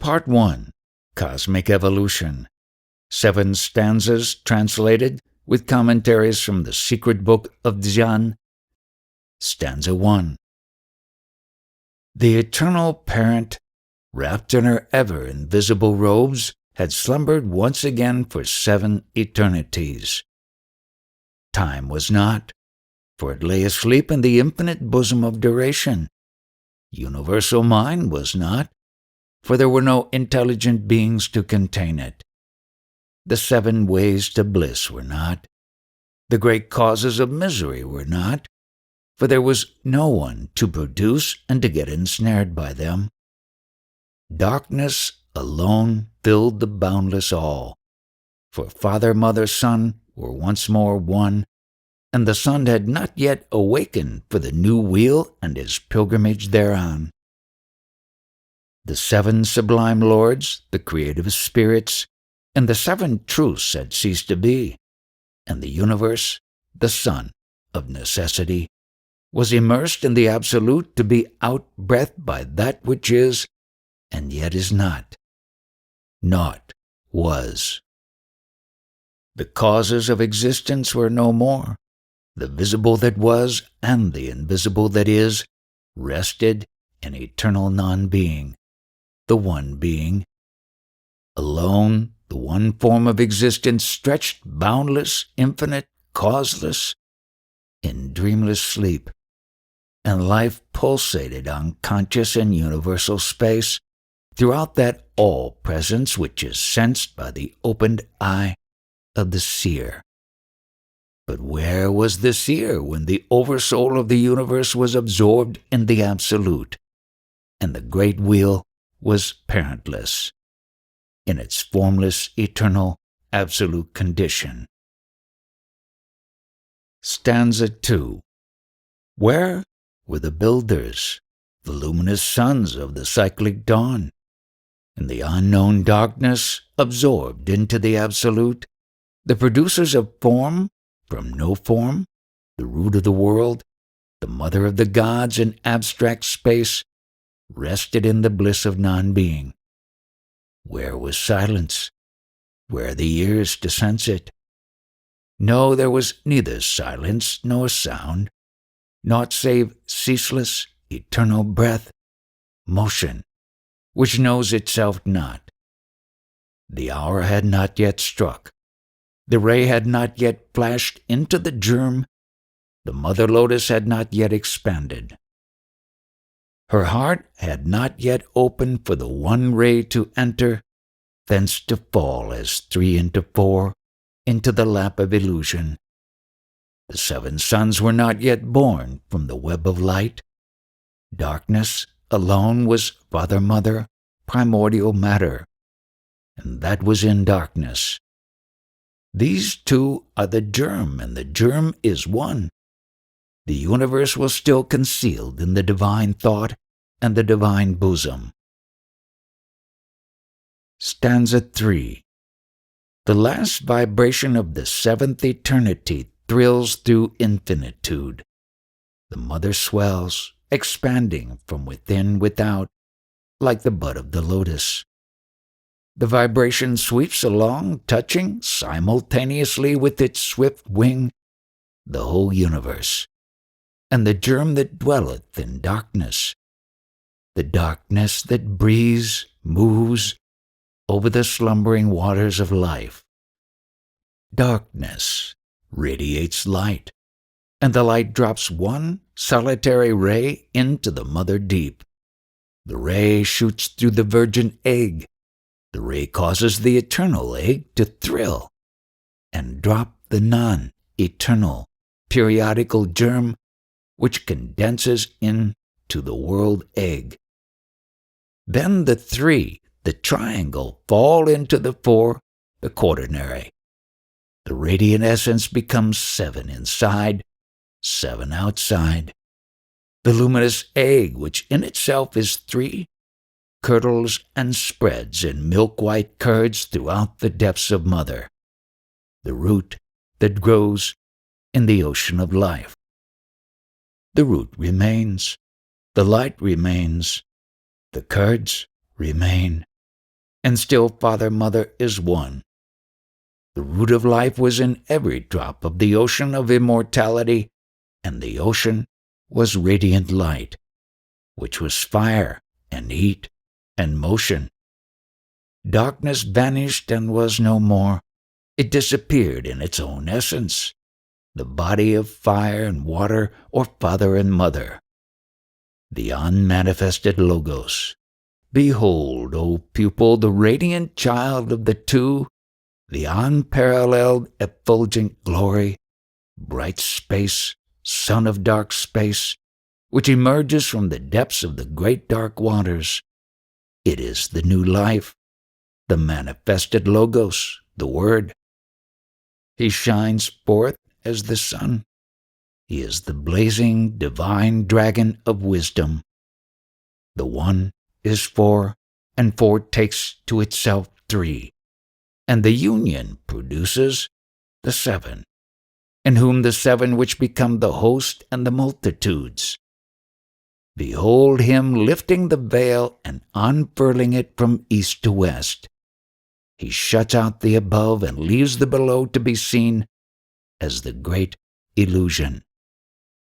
Part 1. Cosmic Evolution. 7 stanzas translated with commentaries from the Secret Book of Dzyan. Stanza I. The eternal parent, wrapped in her ever-invisible robes, had slumbered once again for 7 eternities. Time was not, for it lay asleep in the infinite bosom of duration. Universal mind was not, for there were no intelligent beings to contain it. The 7 ways to bliss were not. The great causes of misery were not, for there was no one to produce and to get ensnared by them. Darkness alone filled the boundless all, for Father, Mother, Son were once more one, and the Son had not yet awakened for the new wheel and his pilgrimage thereon. The 7 sublime lords, the creative spirits, and the 7 truths had ceased to be, and the universe, the sun of necessity, was immersed in the absolute to be out-breathed by that which is, and yet is not. Naught was. The causes of existence were no more. The visible that was and the invisible that is rested in eternal non-being, the one being. Alone, the one form of existence stretched boundless, infinite, causeless, in dreamless sleep, and life pulsated unconscious in universal space throughout that all-presence which is sensed by the opened eye of the seer. But where was the seer when the oversoul of the universe was absorbed in the absolute, and the great wheel was parentless, in its formless, eternal, absolute condition? Stanza II. Where were the builders, the luminous sons of the cyclic dawn? In the unknown darkness, absorbed into the absolute, the producers of form from no form, the root of the world, the mother of the gods in abstract space, rested in the bliss of non-being. Where was silence? Where the ears to sense it? No, there was neither silence nor sound, naught save ceaseless, eternal breath, motion, which knows itself not. The hour had not yet struck. The ray had not yet flashed into the germ. The mother lotus had not yet expanded. Her heart had not yet opened for the one ray to enter, thence to fall as 3 into 4, into the lap of illusion. The 7 sons were not yet born from the web of light. Darkness alone was Father, Mother, primordial matter, and that was in darkness. These 2 are the germ, and the germ is one. The universe was still concealed in the divine thought and the divine bosom. Stanza III. The last vibration of the 7th eternity thrills through infinitude. The mother swells, expanding from within without, like the bud of the lotus. The vibration sweeps along, touching simultaneously with its swift wing the whole universe, and the germ that dwelleth in darkness, the darkness that breathes, moves over the slumbering waters of life. Darkness radiates light, and the light drops one solitary ray into the mother deep. The ray shoots through the virgin egg. The ray causes the eternal egg to thrill and drop the non-eternal, periodical germ which condenses into the world egg. Then the 3, the triangle, fall into the 4, the quaternary. The radiant essence becomes 7 inside, 7 outside. The luminous egg, which in itself is 3, curdles and spreads in milk-white curds throughout the depths of mother, the root that grows in the ocean of life. The root remains, the light remains, the curds remain, and still Father-Mother is one. The root of life was in every drop of the ocean of immortality, and the ocean was radiant light, which was fire and heat and motion. Darkness vanished and was no more. It disappeared in its own essence, the body of fire and water, or Father and Mother. The unmanifested Logos. Behold, O pupil, the radiant child of the two, the unparalleled effulgent glory, bright space, son of dark space, which emerges from the depths of the great dark waters. It is the new life, the manifested Logos, the Word. He shines forth as the sun. He is the blazing, divine dragon of wisdom. The one is four, and four takes to itself three, and the union produces the seven, in whom the seven which become the host and the multitudes. Behold him lifting the veil and unfurling it from east to west. He shuts out the above and leaves the below to be seen as the great illusion.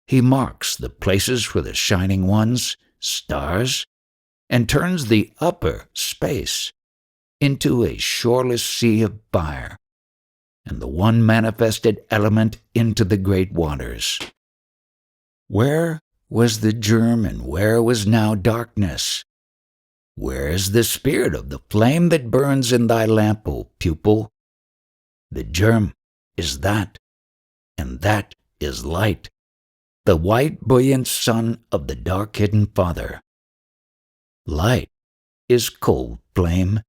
He marks the places for the shining ones, stars, and turns the upper space into a shoreless sea of fire, and the one manifested element into the great waters. Where was the germ, and where was now darkness? Where is the spirit of the flame that burns in thy lamp, O pupil? The germ is that, and that is light, the white buoyant sun of the dark hidden Father. Light is cold flame,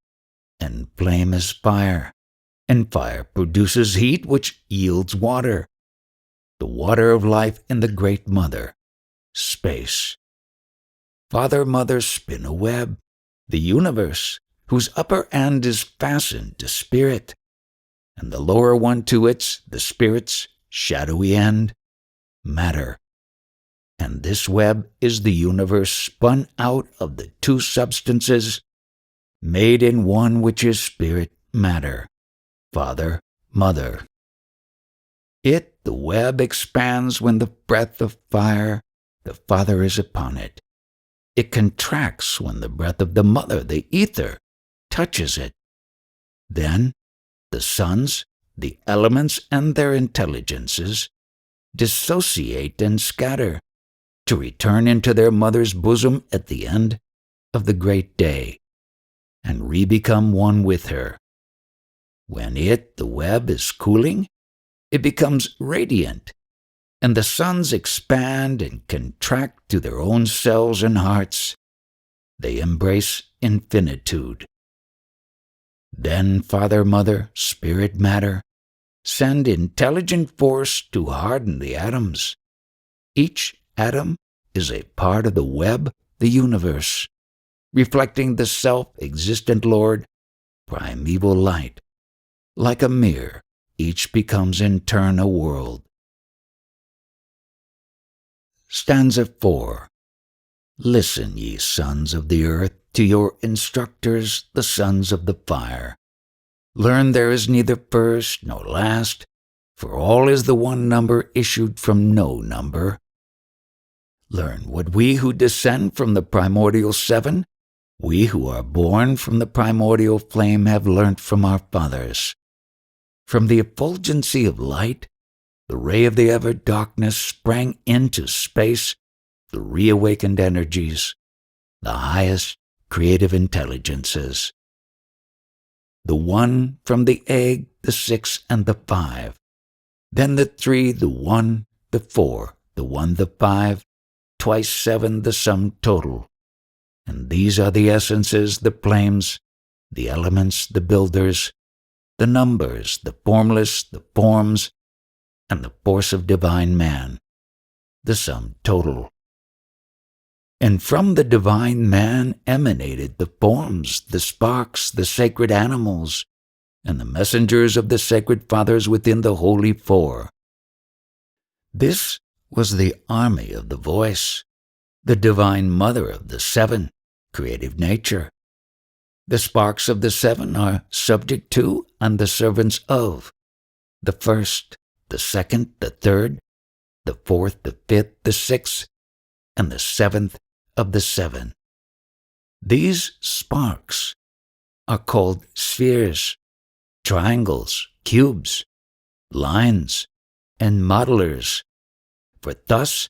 and flame is fire, and fire produces heat which yields water, the water of life in the great Mother, space. Father-Mother spin a web, the universe, whose upper end is fastened to spirit, and the lower one to its, the spirit's, shadowy end, matter. And this web is the universe spun out of the two substances, made in one which is spirit matter, Father, Mother. It, the web, expands when the breath of fire, the Father, is upon it. It contracts when the breath of the Mother, the ether, touches it. Then the suns, the elements, and their intelligences dissociate and scatter, to return into their mother's bosom at the end of the great day, and re-become one with her. When it, the web, is cooling, it becomes radiant, and the suns expand and contract to their own cells and hearts. They embrace infinitude. Then Father, Mother, Spirit, Matter, send intelligent force to harden the atoms. Each atom is a part of the web, the universe, reflecting the self-existent Lord, primeval light. Like a mirror, each becomes in turn a world. Stanza 4. Listen, ye sons of the earth, to your instructors, the sons of the fire. Learn there is neither first nor last, for all is the one number issued from no number. Learn what we who descend from the primordial seven, we who are born from the primordial flame, have learnt from our fathers. From the effulgency of light, the ray of the ever-darkness sprang into space the reawakened energies, the highest creative intelligences. The one from the egg, the six, and the five. Then the three, the one, the four, the one, the five, twice seven, the sum total. And these are the essences, the flames, the elements, the builders, the numbers, the formless, the forms, and the force of divine man, the sum total. And from the divine man emanated the forms, the sparks, the sacred animals, and the messengers of the sacred fathers within the holy four. This was the army of the voice, the divine mother of the seven, creative nature. The sparks of the seven are subject to and the servants of the first, the second, the third, the fourth, the fifth, the sixth, and the seventh of the seven. These sparks are called spheres, triangles, cubes, lines, and modelers, for thus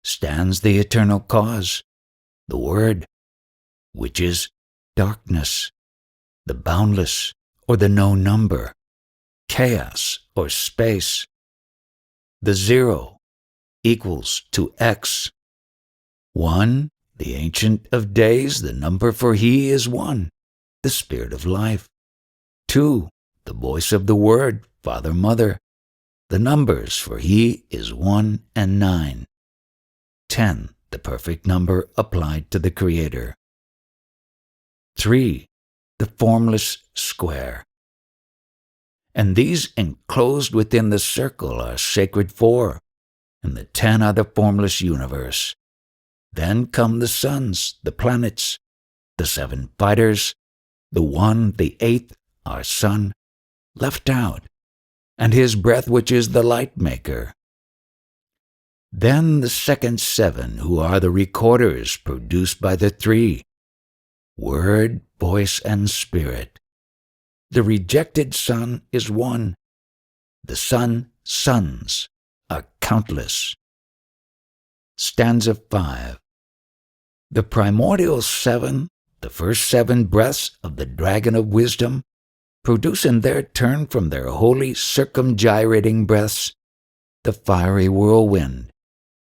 stands the eternal cause, the Word, which is darkness, the boundless or the no number, chaos or space. The zero equals to X. One, the Ancient of Days, the number for He is one, the Spirit of life. Two, the voice of the Word, Father, Mother, the numbers for He is 1 and 9. 10, the perfect number applied to the Creator. 3, the formless square. And these enclosed within the circle are sacred 4, and the 10 are the formless universe. Then come the suns, the planets, the 7 fighters, the 1, the 8th, our sun, left out, and his breath which is the light maker. Then the second 7, who are the recorders produced by the 3, Word, voice, and spirit. The rejected sun is 1. The suns are countless. Stanza 5. The primordial 7, the first 7 breaths of the dragon of wisdom, produce in their turn from their holy circumgyrating breaths the fiery whirlwind,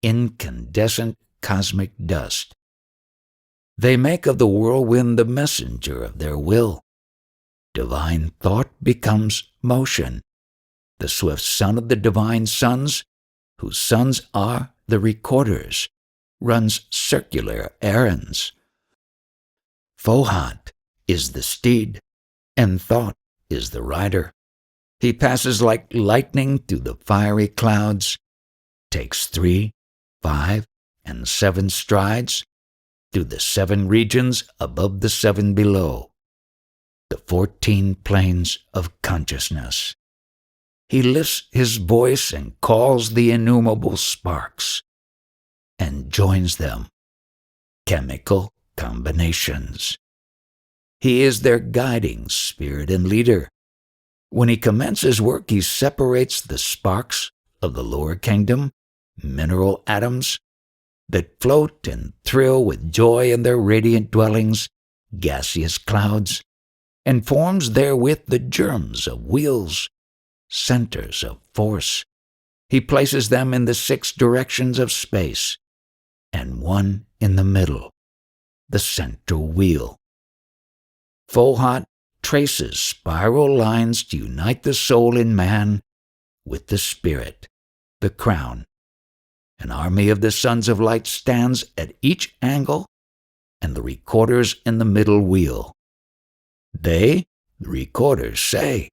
incandescent cosmic dust. They make of the whirlwind the messenger of their will. Divine thought becomes motion. The swift son of the divine sons, whose sons are the recorders, runs circular errands. Fohat is the steed, and thought is the rider. He passes like lightning through the fiery clouds, takes 3, 5, and 7 strides through the 7 regions above the 7 below, the 14 planes of consciousness. He lifts his voice and calls the innumerable sparks, and joins them, chemical combinations. He is their guiding spirit and leader. When he commences work, he separates the sparks of the lower kingdom, mineral atoms, that float and thrill with joy in their radiant dwellings, gaseous clouds, and forms therewith the germs of wheels, centers of force. He places them in the 6 directions of space, and 1 in the middle, the central wheel. Fohat traces spiral lines to unite the soul in man with the spirit, the crown. An army of the sons of light stands at each angle, and the recorders in the middle wheel. They, the recorders, say,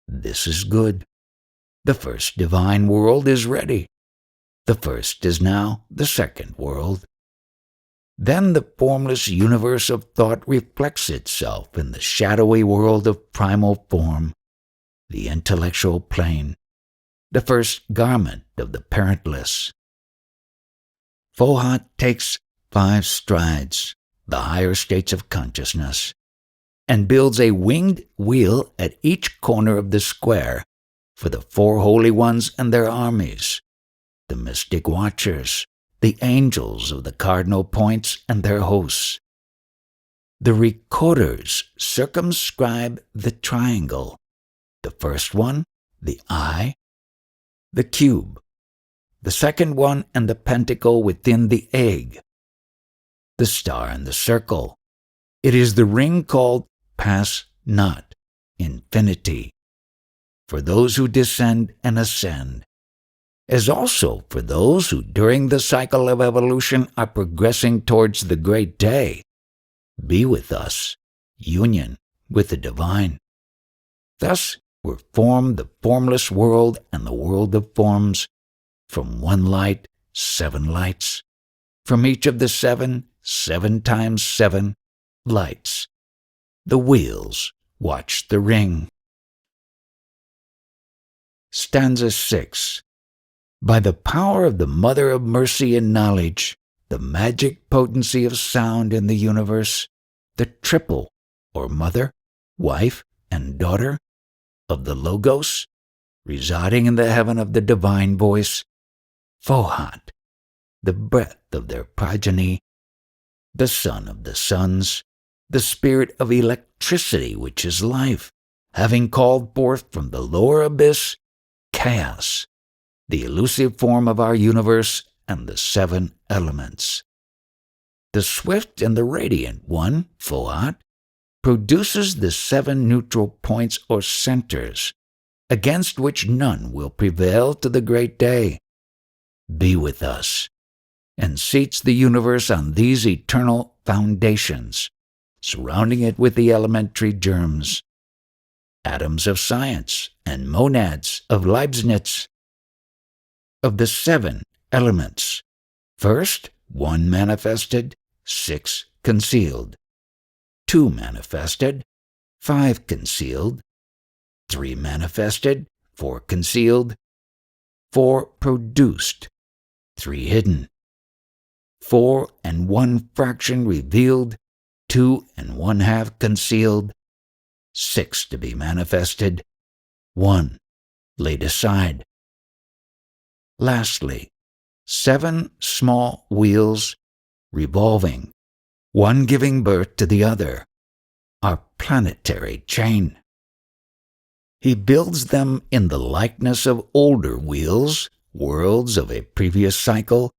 "This is good. The first divine world is ready. The first is now the second world." Then the formless universe of thought reflects itself in the shadowy world of primal form, the intellectual plane, the first garment of the parentless. Fohat takes 5 strides, the higher states of consciousness, and builds a winged wheel at each corner of the square for the 4 holy ones and their armies, the mystic watchers, the angels of the cardinal points and their hosts. The recorders circumscribe the triangle, the first one, the eye, the cube, the second one and the pentacle within the egg, the star and the circle. It is the ring called pass not, infinity, for those who descend and ascend, as also for those who during the cycle of evolution are progressing towards the great day. Be with us, union with the divine. Thus were formed the formless world and the world of forms, from 1 light, 7 lights, from each of the 7, 7 times 7 lights, The wheels watch the ring. Stanza 6. By the power of the Mother of Mercy and Knowledge, the magic potency of sound in the universe, the triple, or mother, wife, and daughter, of the Logos, residing in the heaven of the divine voice, Fohat, the breath of their progeny, the son of the sons, the spirit of electricity which is life, having called forth from the lower abyss chaos, the elusive form of our universe and the seven elements. The swift and the radiant one, Fohat, produces the seven neutral points or centers, against which none will prevail to the great day. Be with us, and seats the universe on these eternal foundations, surrounding it with the elementary germs, atoms of science and monads of Leibniz. Of the seven elements, first, 1 manifested, 6 concealed, 2 manifested, 5 concealed, 3 manifested, 4 concealed, 4 produced, 3 hidden, 4 and 1 fraction revealed, 2 and 1/2 concealed, 6 to be manifested, 1 laid aside. Lastly, 7 small wheels revolving, one giving birth to the other, our planetary chain. He builds them in the likeness of older wheels, worlds of a previous cycle,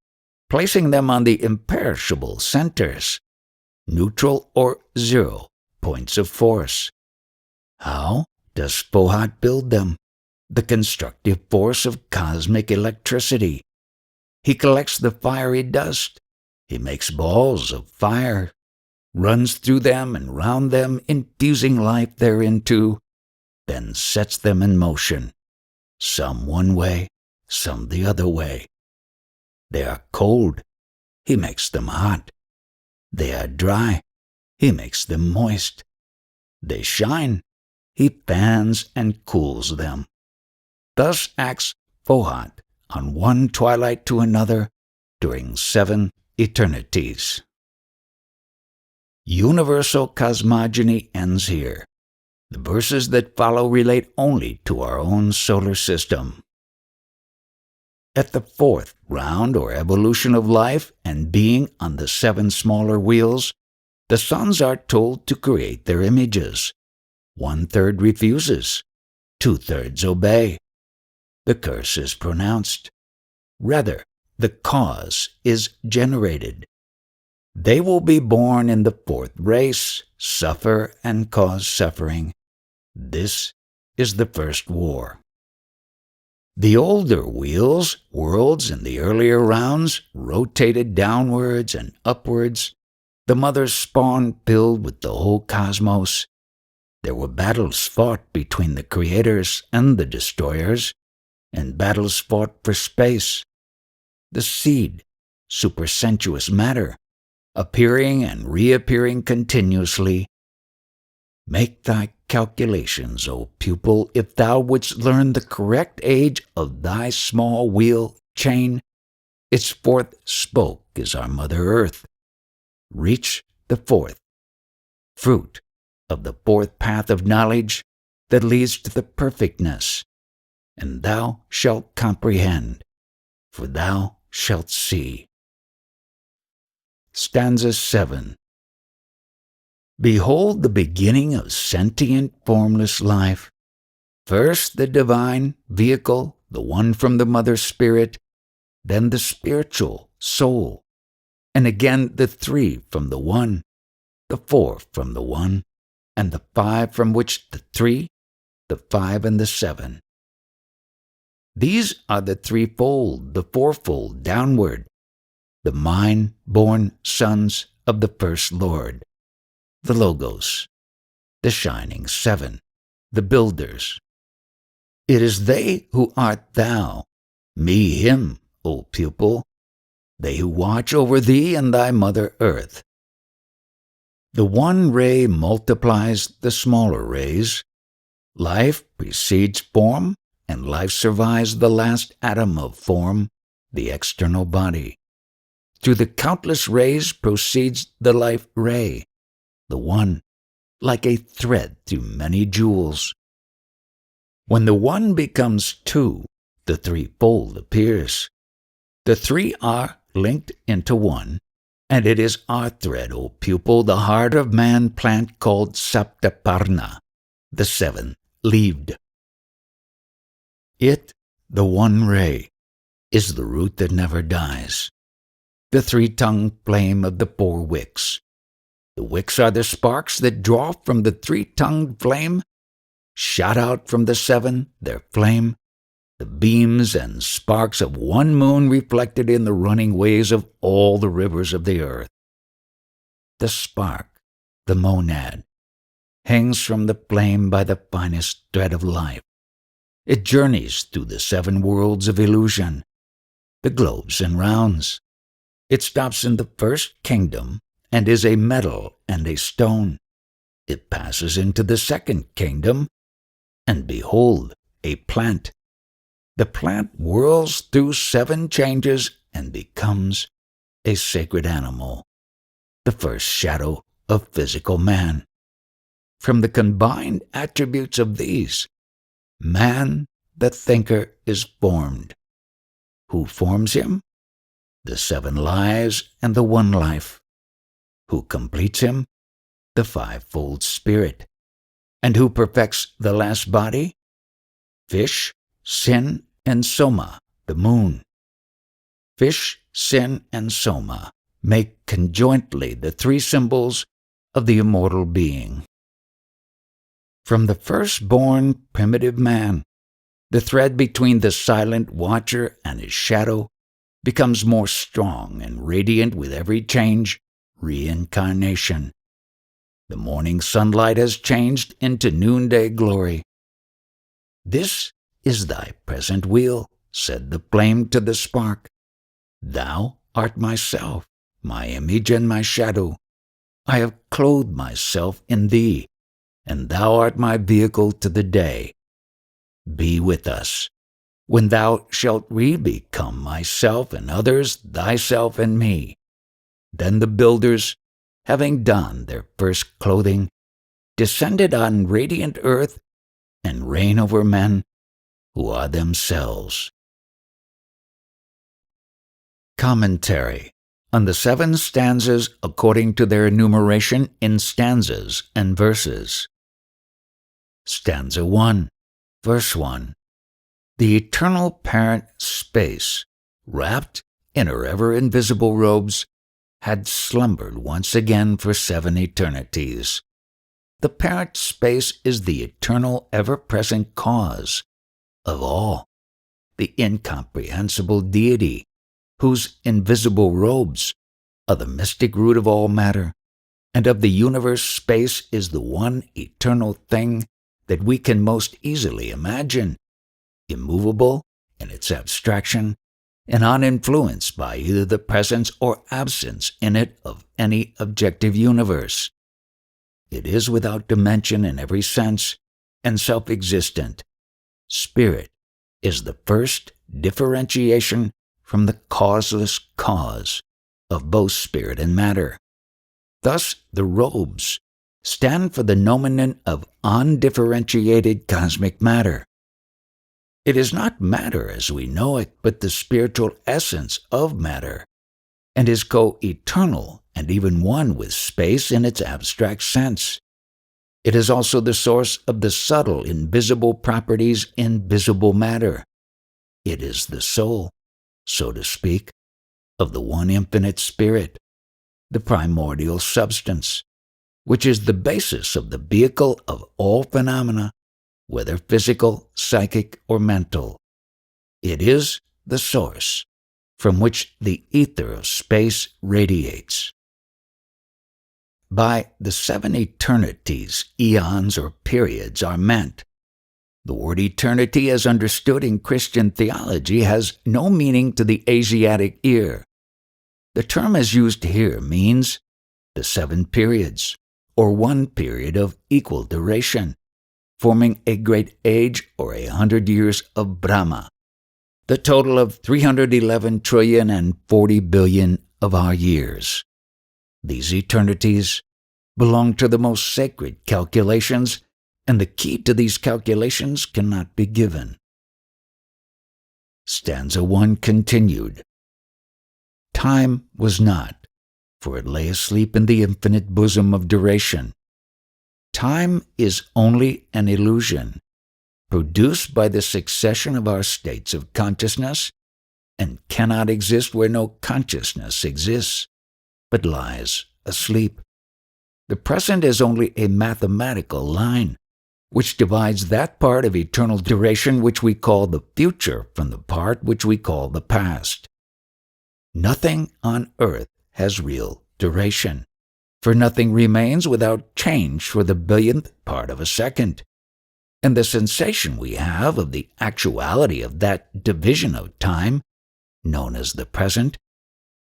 placing them on the imperishable centers, neutral or zero points of force. How does Fohat build them? The constructive force of cosmic electricity. He collects the fiery dust. He makes balls of fire, runs through them and round them, infusing life thereinto, then sets them in motion, some one way, some the other way. They are cold. He makes them hot. They are dry. He makes them moist. They shine. He fans and cools them. Thus acts Fohat on one twilight to another during 7 eternities. Universal cosmogony ends here. The verses that follow relate only to our own solar system. At the 4th round or evolution of life and being on the 7 smaller wheels, the sons are told to create their images. 1/3 refuses, 2/3 obey. The curse is pronounced. Rather, the cause is generated. They will be born in the 4th race, suffer and cause suffering. This is the first war. The older wheels, worlds in the earlier rounds, rotated downwards and upwards. The mother's spawn filled with the whole cosmos. There were battles fought between the creators and the destroyers, and battles fought for space. The seed, supersensuous matter, appearing and reappearing continuously. Make thy calculations, O pupil, if thou wouldst learn the correct age of thy small wheel chain. Its 4th spoke is our Mother Earth. Reach the 4th, fruit of the 4th path of knowledge that leads to the perfectness, and thou shalt comprehend, for thou shalt see. Stanza 7. Behold the beginning of sentient, formless life. First the divine vehicle, the one from the mother spirit, then the spiritual soul, and again the 3 from the one, the 4 from the one, and the 5 from which the 3, the 5 and the 7. These are the threefold, the fourfold downward, the mind-born sons of the first Lord, the Logos, the shining 7, the builders. It is they who art thou, me, him, O pupil, they who watch over thee and thy mother earth. The one ray multiplies the smaller rays. Life precedes form, and life survives the last atom of form, the external body. Through the countless rays proceeds the life ray, the one, like a thread through many jewels. When the one becomes two, the threefold appears. The three are linked into one, and it is our thread, O pupil, the heart of man-plant called Saptaparna, the seven-leaved. It, the one ray, is the root that never dies, the three-tongued flame of the four wicks. The wicks are the sparks that draw from the three-tongued flame, shot out from the seven, their flame, the beams and sparks of one moon reflected in the running waves of all the rivers of the earth. The spark, the monad, hangs from the flame by the finest thread of life. It journeys through the seven worlds of illusion, the globes and rounds. It stops in the first kingdom and is a metal and a stone. It passes into the second kingdom, and behold, a plant. The plant whirls through seven changes and becomes a sacred animal, the first shadow of physical man. From the combined attributes of these, man, the thinker, is formed. Who forms him? The seven lives and the one life. Who completes him? The fivefold spirit. And who perfects the last body? Fish, sin, and soma, the moon. Fish, sin, and soma make conjointly the three symbols of the immortal being. From the firstborn primitive man, the thread between the silent watcher and his shadow becomes more strong and radiant with every change, reincarnation. The morning sunlight has changed into noonday glory. This is thy present wheel, said the flame to the spark. Thou art myself, my image and my shadow. I have clothed myself in thee, and thou art my vehicle to the day. Be with us, when thou shalt re-become myself and others, thyself and me. Then the builders, having donned their first clothing, descended on radiant earth and reign over men who are themselves. Commentary on the 7 stanzas according to their enumeration in stanzas and verses. Stanza 1, verse 1. The eternal parent space, wrapped in her ever-invisible robes, had slumbered once again for 7 eternities. The parent space is the eternal, ever-present cause of all, the incomprehensible deity, whose invisible robes are the mystic root of all matter, and of the universe space is the one eternal thing that we can most easily imagine, immovable in its abstraction, and uninfluenced by either the presence or absence in it of any objective universe. It is without dimension in every sense and self-existent. Spirit is the first differentiation from the causeless cause of both spirit and matter. Thus, the robes stand for the nomenon of undifferentiated cosmic matter. It is not matter as we know it, but the spiritual essence of matter, and is co-eternal and even one with space in its abstract sense. It is also the source of the subtle, invisible properties in visible matter. It is the soul, so to speak, of the one infinite spirit, the primordial substance, which is the basis of the vehicle of all phenomena, whether physical, psychic, or mental. It is the source from which the ether of space radiates. By the 7 eternities, eons or periods are meant. The word eternity, as understood in Christian theology, has no meaning to the Asiatic ear. The term as used here means the 7 periods, or one period of equal duration, forming a great age or 100 years of Brahma, the total of 311 trillion and 40 billion of our years. These eternities belong to the most sacred calculations, and the key to these calculations cannot be given. Stanza I continued. Time was not, for it lay asleep in the infinite bosom of duration. Time is only an illusion, produced by the succession of our states of consciousness, and cannot exist where no consciousness exists, but lies asleep. The present is only a mathematical line, which divides that part of eternal duration which we call the future from the part which we call the past. Nothing on earth has real duration, for nothing remains without change for the billionth part of a second. And the sensation we have of the actuality of that division of time, known as the present,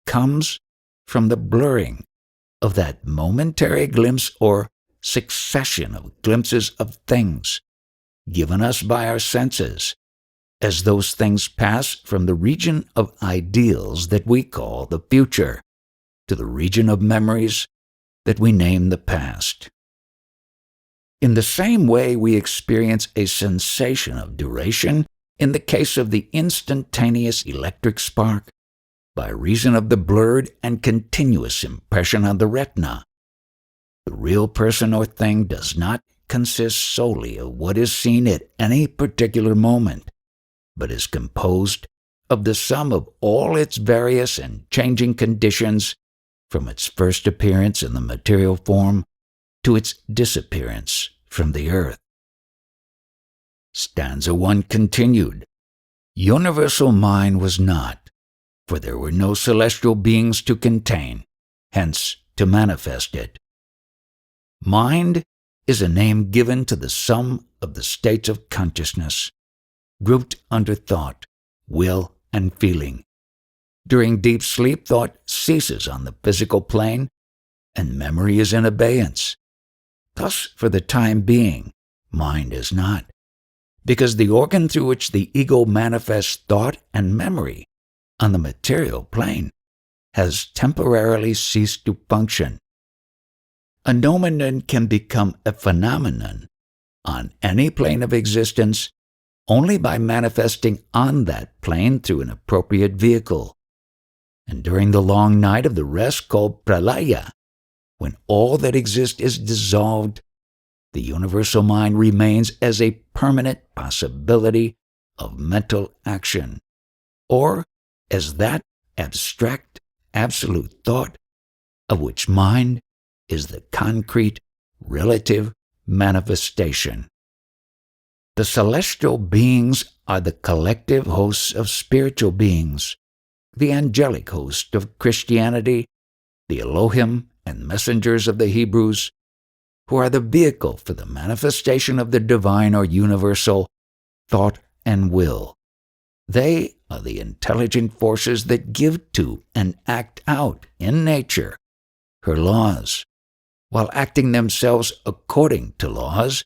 comes from the blurring of that momentary glimpse or succession of glimpses of things given us by our senses, as those things pass from the region of ideals that we call the future to the region of memories that we name the past. In the same way, we experience a sensation of duration in the case of the instantaneous electric spark by reason of the blurred and continuous impression on the retina. The real person or thing does not consist solely of what is seen at any particular moment, but is composed of the sum of all its various and changing conditions from its first appearance in the material form to its disappearance from the earth. Stanza I continued. Universal mind was not, for there were no celestial beings to contain, hence to manifest it. Mind is a name given to the sum of the states of consciousness, grouped under thought, will, and feeling. During deep sleep, thought ceases on the physical plane, and memory is in abeyance. Thus, for the time being, mind is not, because the organ through which the ego manifests thought and memory on the material plane has temporarily ceased to function. A nomenon can become a phenomenon on any plane of existence only by manifesting on that plane through an appropriate vehicle. And during the long night of the rest called pralaya, when all that exists is dissolved, the universal mind remains as a permanent possibility of mental action, or as that abstract, absolute thought of which mind is the concrete, relative manifestation. The celestial beings are the collective hosts of spiritual beings, the angelic host of Christianity, the Elohim and messengers of the Hebrews, who are the vehicle for the manifestation of the divine or universal thought and will. They are the intelligent forces that give to and act out in nature her laws, while acting themselves according to laws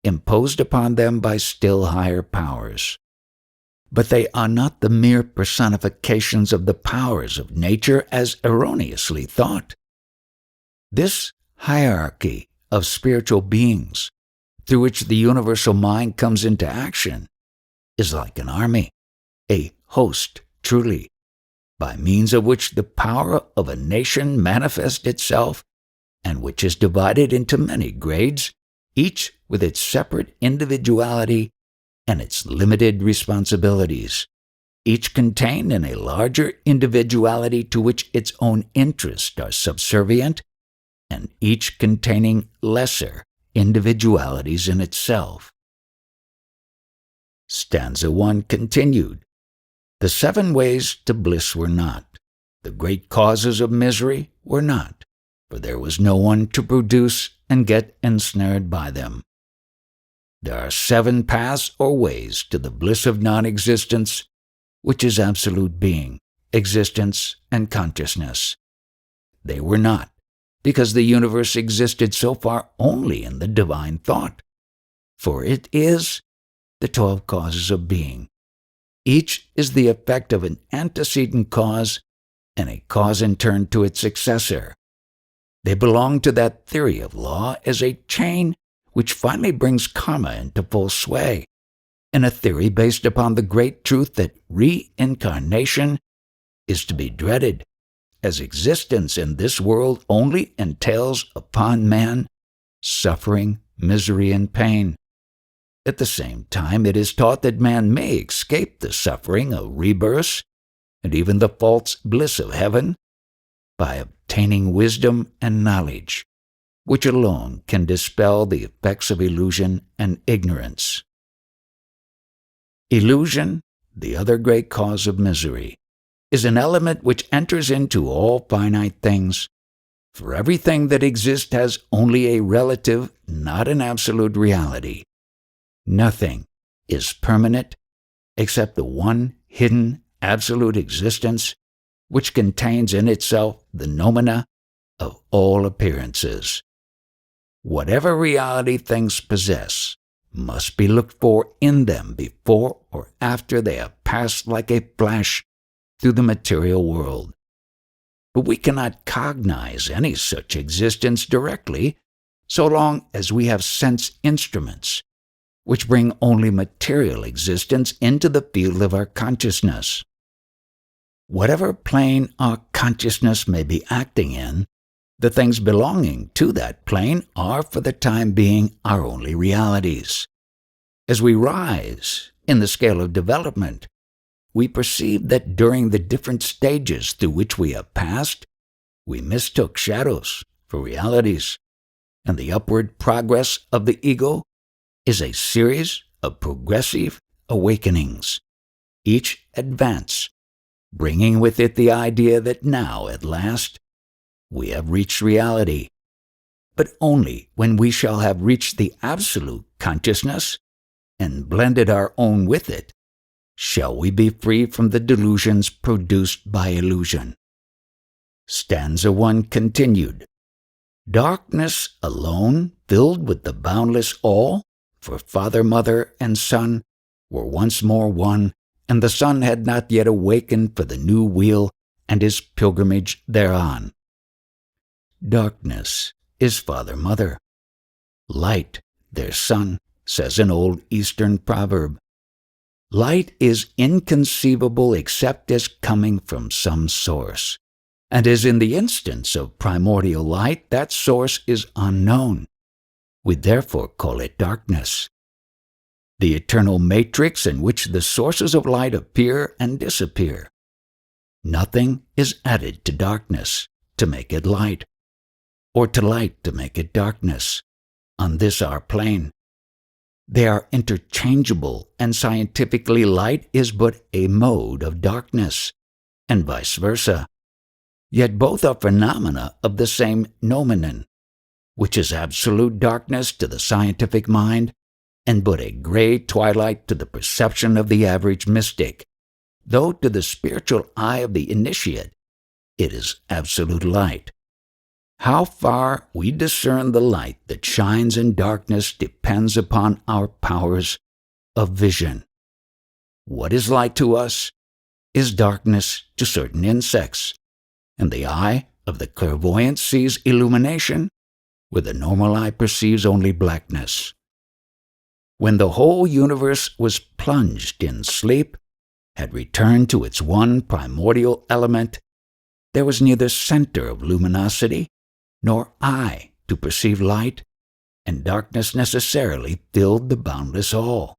imposed upon them by still higher powers. But they are not the mere personifications of the powers of nature as erroneously thought. This hierarchy of spiritual beings, through which the universal mind comes into action, is like an army, a host truly, by means of which the power of a nation manifests itself, and which is divided into many grades, each with its separate individuality and its limited responsibilities, each contained in a larger individuality to which its own interests are subservient, and each containing lesser individualities in itself. Stanza I continued. The 7 ways to bliss were not, the great causes of misery were not, for there was no one to produce and get ensnared by them. There are 7 paths or ways to the bliss of non-existence, which is absolute being, existence, and consciousness. They were not, because the universe existed so far only in the divine thought. For it is the 12 causes of being. Each is the effect of an antecedent cause and a cause in turn to its successor. They belong to that theory of law as a chain which finally brings karma into full sway, and a theory based upon the great truth that reincarnation is to be dreaded, as existence in this world only entails upon man suffering, misery, and pain. At the same time, it is taught that man may escape the suffering of rebirths and even the false bliss of heaven by obtaining wisdom and knowledge, which alone can dispel the effects of illusion and ignorance. Illusion, the other great cause of misery, is an element which enters into all finite things, for everything that exists has only a relative, not an absolute reality. Nothing is permanent except the one hidden absolute existence which contains in itself the noumena of all appearances. Whatever reality things possess must be looked for in them before or after they have passed like a flash through the material world. But we cannot cognize any such existence directly so long as we have sense instruments, which bring only material existence into the field of our consciousness. Whatever plane our consciousness may be acting in, the things belonging to that plane are for the time being our only realities. As we rise in the scale of development, we perceive that during the different stages through which we have passed, we mistook shadows for realities, and the upward progress of the ego is a series of progressive awakenings, each advance bringing with it the idea that now, at last, we have reached reality, but only when we shall have reached the absolute consciousness and blended our own with it, shall we be free from the delusions produced by illusion. Stanza I continued, Darkness alone, filled with the boundless all, for father, mother, and son were once more one, and the son had not yet awakened for the new wheel and his pilgrimage thereon. Darkness is father-mother. Light, their son, says an old Eastern proverb. Light is inconceivable except as coming from some source, and as in the instance of primordial light, that source is unknown. We therefore call it darkness. The eternal matrix in which the sources of light appear and disappear. Nothing is added to darkness to make it light, or to light to make it darkness, on this our plane. They are interchangeable, and scientifically light is but a mode of darkness, and vice versa. Yet both are phenomena of the same noumenon, which is absolute darkness to the scientific mind, and but a gray twilight to the perception of the average mystic, though to the spiritual eye of the initiate it is absolute light. How far we discern the light that shines in darkness depends upon our powers of vision. What is light to us is darkness to certain insects, and the eye of the clairvoyant sees illumination where the normal eye perceives only blackness. When the whole universe was plunged in sleep, had returned to its one primordial element, there was neither center of luminosity nor eye to perceive light, and darkness necessarily filled the boundless all.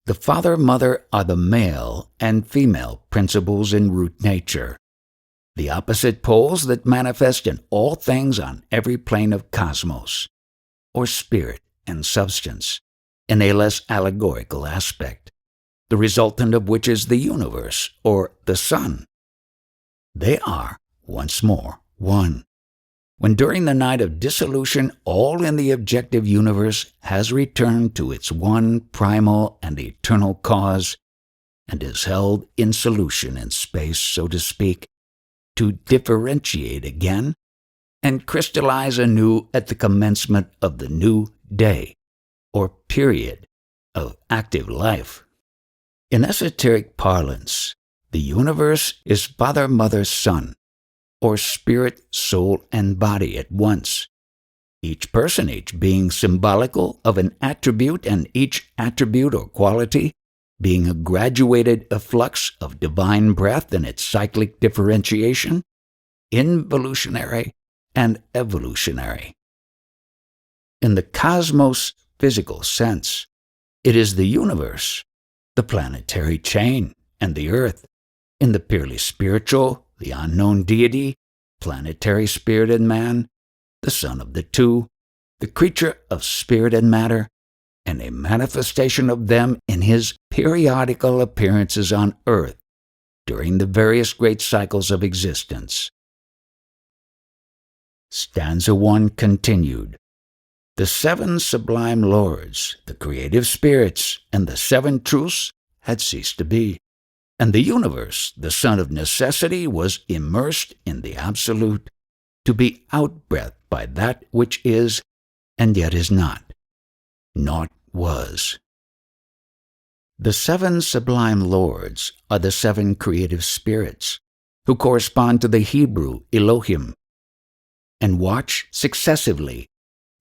The father-mother are the male and female principles in root nature, the opposite poles that manifest in all things on every plane of cosmos, or spirit and substance, in a less allegorical aspect, the resultant of which is the universe, or the sun. They are, once more, one. When during the night of dissolution all in the objective universe has returned to its one primal and eternal cause, and is held in solution in space, so to speak, to differentiate again, and crystallize anew at the commencement of the new day, or period, of active life. In esoteric parlance, the universe is Father, Mother, Son, or spirit, soul, and body at once, each personage being symbolical of an attribute and each attribute or quality being a graduated efflux of divine breath in its cyclic differentiation, involutionary and evolutionary. In the cosmos physical sense, it is the universe, the planetary chain, and the earth. In the purely spiritual, the unknown deity, planetary spirit and man, the son of the two, the creature of spirit and matter, and a manifestation of them in his periodical appearances on earth during the various great cycles of existence. Stanza I continued. The seven sublime lords, the creative spirits, and the seven truths had ceased to be, and the universe, the son of necessity, was immersed in the absolute, to be outbreathed by that which is and yet is not. Naught was. The seven sublime lords are the seven creative spirits, who correspond to the Hebrew Elohim, and watch successively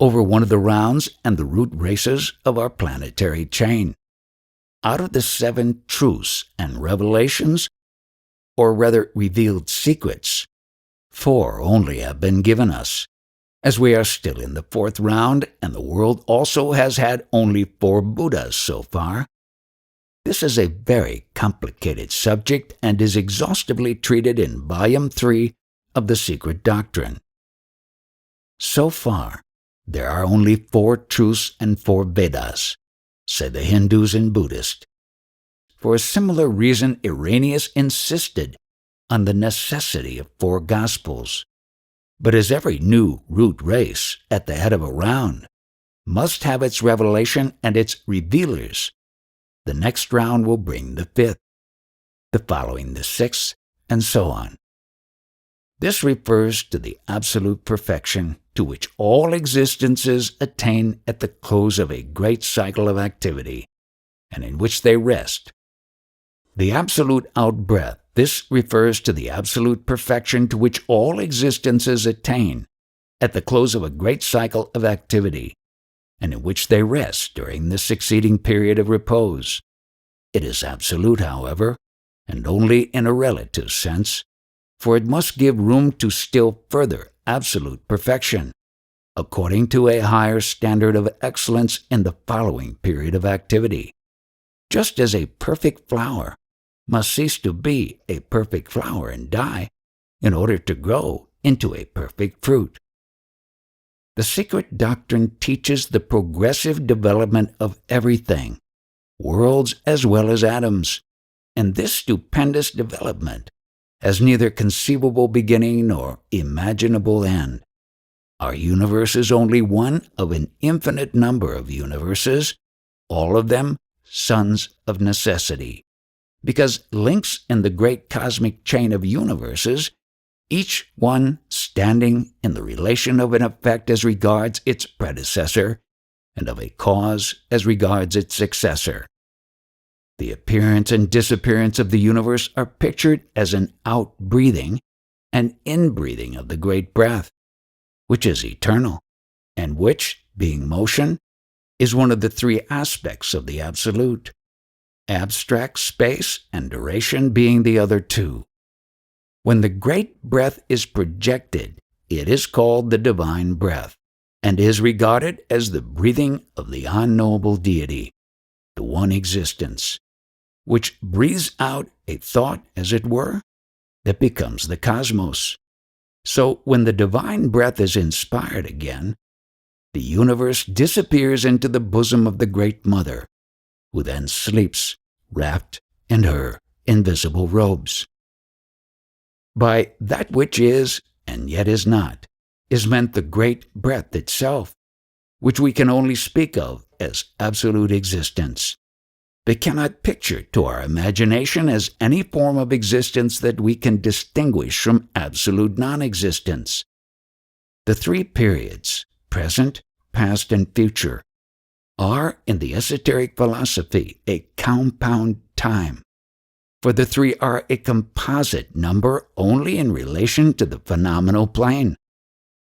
over one of the rounds and the root races of our planetary chain. Out of the seven truths and revelations, or rather revealed secrets, 4 only have been given us, as we are still in the 4th round, and the world also has had only 4 Buddhas so far. This is a very complicated subject and is exhaustively treated in Volume 3 of the Secret Doctrine. So far, there are only 4 truths and 4 Vedas, say the Hindus and Buddhists. For a similar reason, Irenaeus insisted on the necessity of 4 Gospels. But as every new root race at the head of a round must have its revelation and its revealers, the next round will bring the 5th, the following the 6th, and so on. This refers to the absolute perfection to which all existences attain at the close of a great cycle of activity, and in which they rest. The absolute out-breath, this refers to the absolute perfection to which all existences attain at the close of a great cycle of activity, and in which they rest during the succeeding period of repose. It is absolute, however, and only in a relative sense, for it must give room to still further absolute perfection, according to a higher standard of excellence in the following period of activity. Just as a perfect flower must cease to be a perfect flower and die in order to grow into a perfect fruit. The Secret Doctrine teaches the progressive development of everything, worlds as well as atoms, and this stupendous development has neither conceivable beginning nor imaginable end. Our universe is only one of an infinite number of universes, all of them sons of necessity, because links in the great cosmic chain of universes, each one standing in the relation of an effect as regards its predecessor, and of a cause as regards its successor. The appearance and disappearance of the universe are pictured as an out-breathing and in-breathing of the great breath, which is eternal, and which, being motion, is one of the 3 aspects of the absolute, abstract space and duration being the other 2. When the great breath is projected, it is called the divine breath, and is regarded as the breathing of the unknowable deity, the one existence, which breathes out a thought, as it were, that becomes the cosmos. So when the divine breath is inspired again, the universe disappears into the bosom of the Great Mother, who then sleeps, wrapped in her invisible robes. By that which is and yet is not is meant the great breath itself, which we can only speak of as absolute existence, but cannot picture to our imagination as any form of existence that we can distinguish from absolute non-existence. The three periods, present, past, and future, are, in the esoteric philosophy, a compound time, for the three are a composite number only in relation to the phenomenal plane,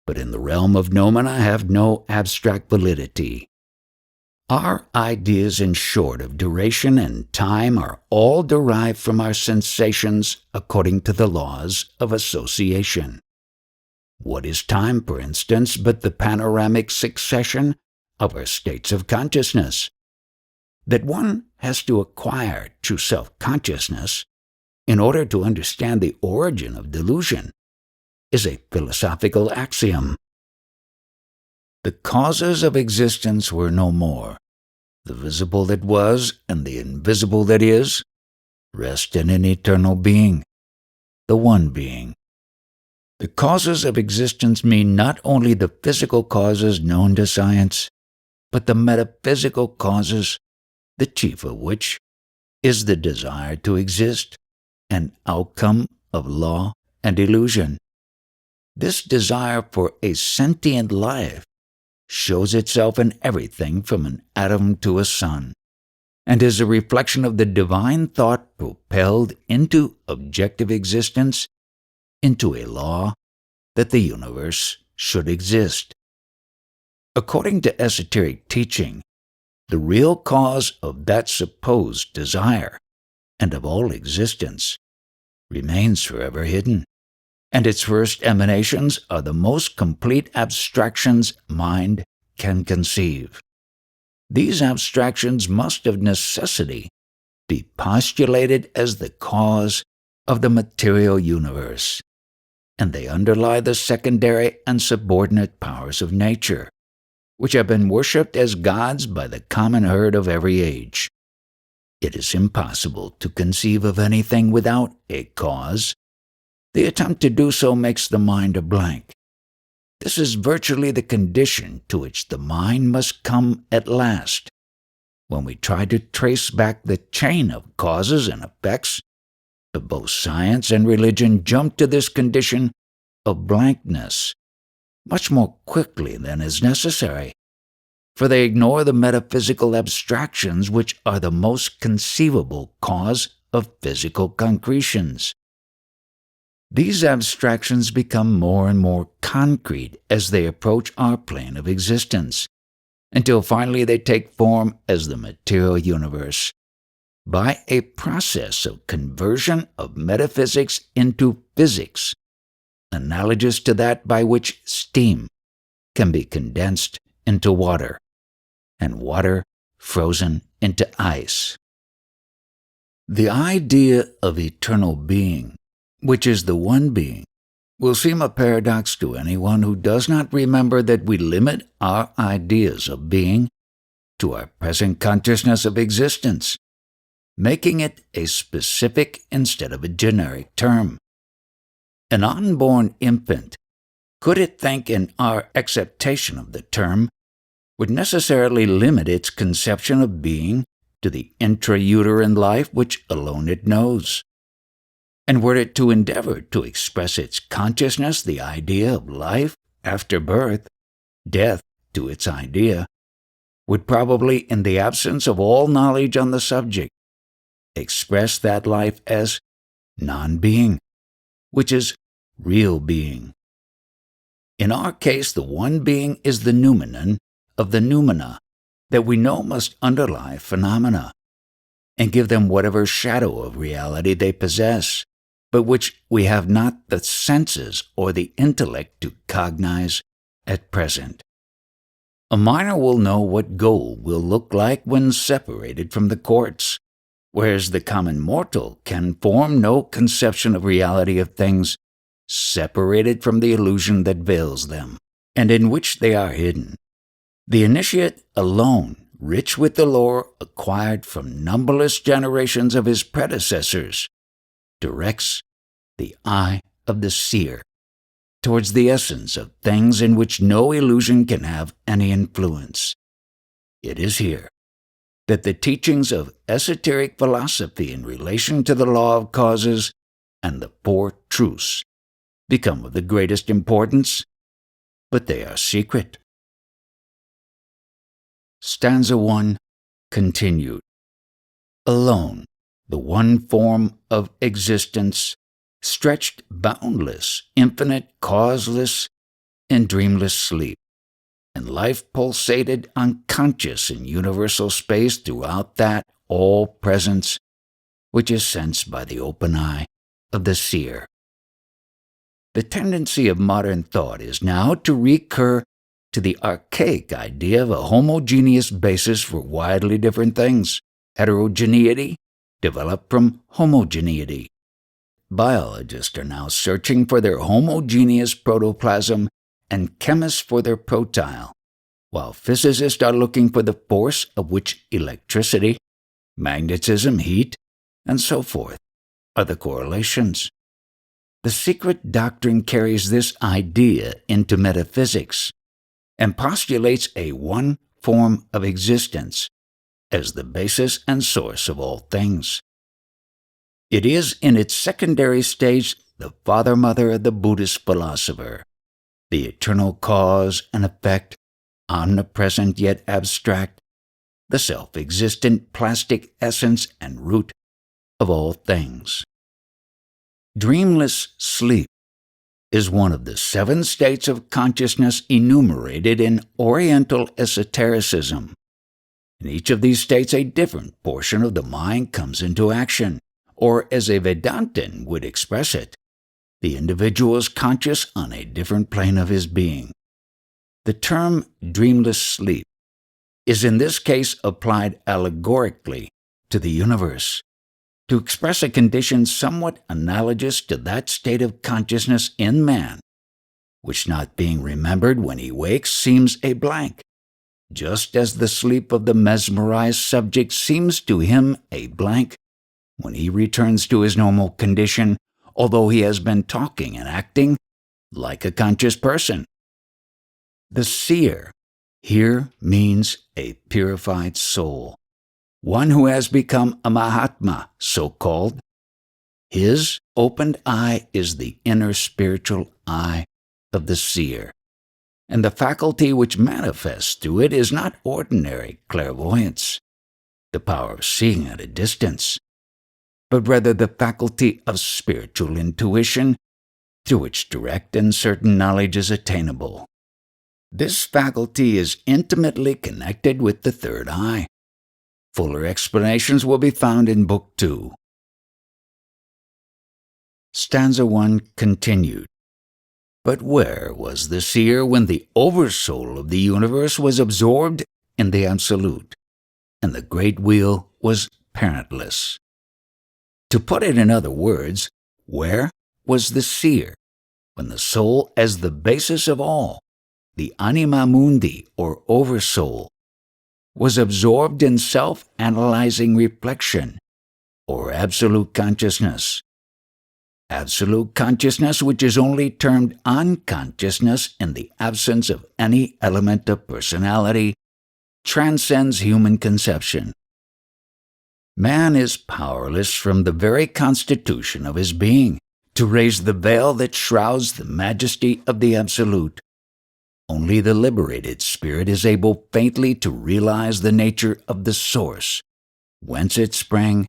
but in the realm of noumena have no abstract validity. Our ideas, in short, of duration and time are all derived from our sensations according to the laws of association. What is time, for instance, but the panoramic succession of our states of consciousness? That one has to acquire true self-consciousness in order to understand the origin of delusion is a philosophical axiom. The causes of existence were no more. The visible that was and the invisible that is rest in an eternal being, the one being. The causes of existence mean not only the physical causes known to science, but the metaphysical causes, the chief of which is the desire to exist, an outcome of law and illusion. This desire for a sentient life shows itself in everything from an atom to a sun, and is a reflection of the divine thought propelled into objective existence, into a law that the universe should exist. According to esoteric teaching, the real cause of that supposed desire, and of all existence, remains forever hidden, and its first emanations are the most complete abstractions mind can conceive. These abstractions must of necessity be postulated as the cause of the material universe, and they underlie the secondary and subordinate powers of nature, which have been worshipped as gods by the common herd of every age. It is impossible to conceive of anything without a cause. The attempt to do so makes the mind a blank. This is virtually the condition to which the mind must come at last. When we try to trace back the chain of causes and effects, both science and religion jump to this condition of blankness much more quickly than is necessary, for they ignore the metaphysical abstractions which are the most conceivable cause of physical concretions. These abstractions become more and more concrete as they approach our plane of existence, until finally they take form as the material universe, by a process of conversion of metaphysics into physics, analogous to that by which steam can be condensed into water, and water frozen into ice. The idea of eternal being, which is the one being, will seem a paradox to anyone who does not remember that we limit our ideas of being to our present consciousness of existence, making it a specific instead of a generic term. An unborn infant, could it think in our acceptation of the term, would necessarily limit its conception of being to the intrauterine life which alone it knows. And were it to endeavor to express its consciousness, the idea of life after birth, death to its idea, would probably, in the absence of all knowledge on the subject, express that life as non-being, which is real being. In our case, the one being is the noumenon of the noumena that we know must underlie phenomena, and give them whatever shadow of reality they possess, but which we have not the senses or the intellect to cognize at present. A miner will know what gold will look like when separated from the quartz, whereas the common mortal can form no conception of reality of things separated from the illusion that veils them, and in which they are hidden. The initiate alone, rich with the lore acquired from numberless generations of his predecessors, directs the eye of the seer towards the essence of things in which no illusion can have any influence. It is here that the teachings of esoteric philosophy in relation to the law of causes and the four truths become of the greatest importance, but they are secret. Stanza I, continued. Alone, the one form of existence, stretched boundless, infinite, causeless, in dreamless sleep, and life pulsated unconscious in universal space throughout that all-presence which is sensed by the open eye of the seer. The tendency of modern thought is now to recur to the archaic idea of a homogeneous basis for widely different things, heterogeneity, developed from homogeneity. Biologists are now searching for their homogeneous protoplasm and chemists for their protyle, while physicists are looking for the force of which electricity, magnetism, heat, and so forth are the correlations. The Secret Doctrine carries this idea into metaphysics and postulates a one form of existence as the basis and source of all things. It is in its secondary stage the father-mother of the Buddhist philosopher, the eternal cause and effect, omnipresent yet abstract, the self-existent plastic essence and root of all things. Dreamless sleep is one of the 7 states of consciousness enumerated in Oriental esotericism. In each of these states, a different portion of the mind comes into action, or as a Vedantin would express it, the individual is conscious on a different plane of his being. The term dreamless sleep is in this case applied allegorically to the universe, to express a condition somewhat analogous to that state of consciousness in man, which not being remembered when he wakes seems a blank, just as the sleep of the mesmerized subject seems to him a blank when he returns to his normal condition, although he has been talking and acting like a conscious person. The seer here means a purified soul, one who has become a Mahatma, so-called. His opened eye is the inner spiritual eye of the seer, and the faculty which manifests through it is not ordinary clairvoyance, the power of seeing at a distance, but rather the faculty of spiritual intuition through which direct and certain knowledge is attainable. This faculty is intimately connected with the third eye. Fuller explanations will be found in Book 2. Stanza I, continued. But where was the seer when the oversoul of the universe was absorbed in the Absolute, and the great wheel was parentless? To put it in other words, where was the seer when the soul as the basis of all, the anima mundi or oversoul, was absorbed in self-analyzing reflection, or absolute consciousness? Absolute consciousness, which is only termed unconsciousness in the absence of any element of personality, transcends human conception. Man is powerless from the very constitution of his being to raise the veil that shrouds the majesty of the Absolute. Only the liberated spirit is able faintly to realize the nature of the source, whence it sprang,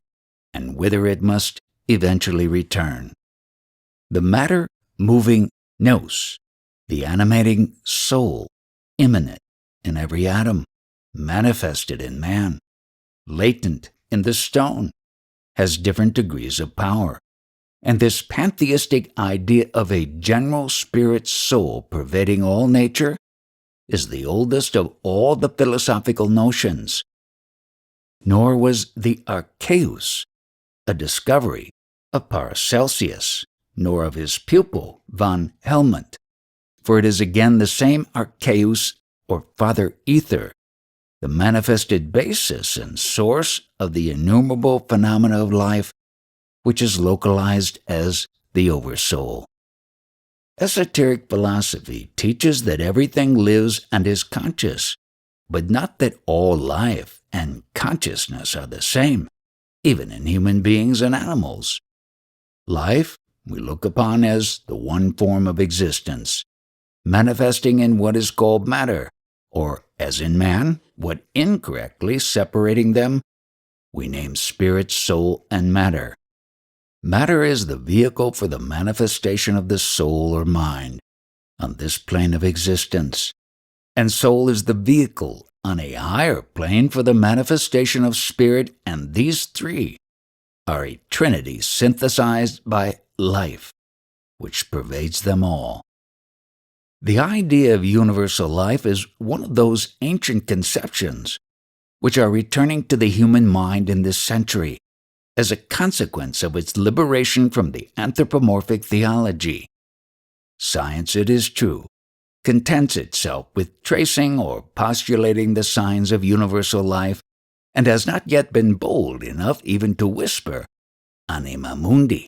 and whither it must eventually return. The matter-moving nous, the animating soul, immanent in every atom, manifested in man, latent in the stone, has different degrees of power, and this pantheistic idea of a general spirit soul pervading all nature is the oldest of all the philosophical notions. Nor was the archeus a discovery of Paracelsus, nor of his pupil von Helmont, for it is again the same archeus or Father Ether, the manifested basis and source of the innumerable phenomena of life, which is localized as the Oversoul. Esoteric philosophy teaches that everything lives and is conscious, but not that all life and consciousness are the same, even in human beings and animals. Life we look upon as the one form of existence, manifesting in what is called matter, or, as in man, what incorrectly separating them, we name spirit, soul, and matter. Matter is the vehicle for the manifestation of the soul or mind on this plane of existence, and soul is the vehicle on a higher plane for the manifestation of spirit, and these three are a trinity synthesized by life, which pervades them all. The idea of universal life is one of those ancient conceptions which are returning to the human mind in this century as a consequence of its liberation from the anthropomorphic theology. Science, it is true, contents itself with tracing or postulating the signs of universal life, and has not yet been bold enough even to whisper anima mundi.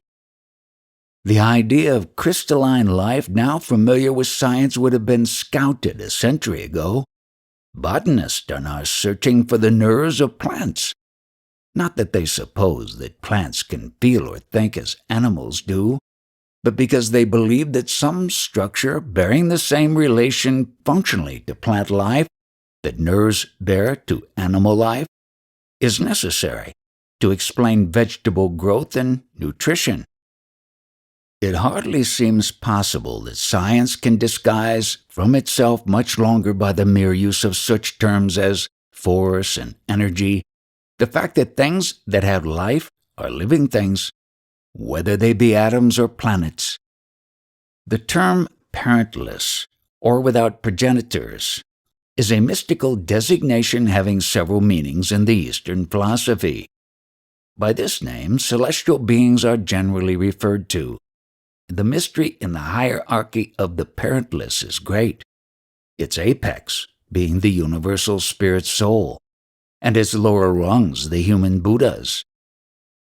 The idea of crystalline life, now familiar with science, would have been scouted a century ago. Botanists are now searching for the nerves of plants. Not that they suppose that plants can feel or think as animals do, but because they believe that some structure bearing the same relation functionally to plant life that nerves bear to animal life is necessary to explain vegetable growth and nutrition. It hardly seems possible that science can disguise from itself much longer by the mere use of such terms as force and energy the fact that things that have life are living things, whether they be atoms or planets. The term parentless, or without progenitors, is a mystical designation having several meanings in the Eastern philosophy. By this name, celestial beings are generally referred to. The mystery in the hierarchy of the parentless is great, its apex being the universal spirit soul, and its lower rungs the human Buddhas.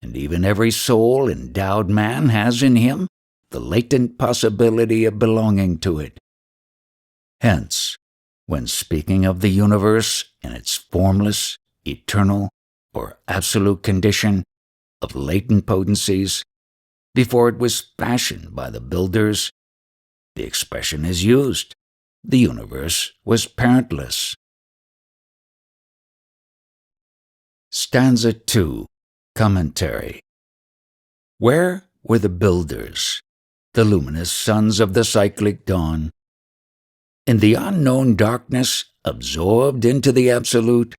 And even every soul-endowed man has in him the latent possibility of belonging to it. Hence, when speaking of the universe in its formless, eternal, or absolute condition of latent potencies, before it was fashioned by the builders, the expression is used, the universe was parentless. Stanza II, Commentary. Where were the builders, the luminous sons of the cyclic dawn? In the unknown darkness, absorbed into the absolute,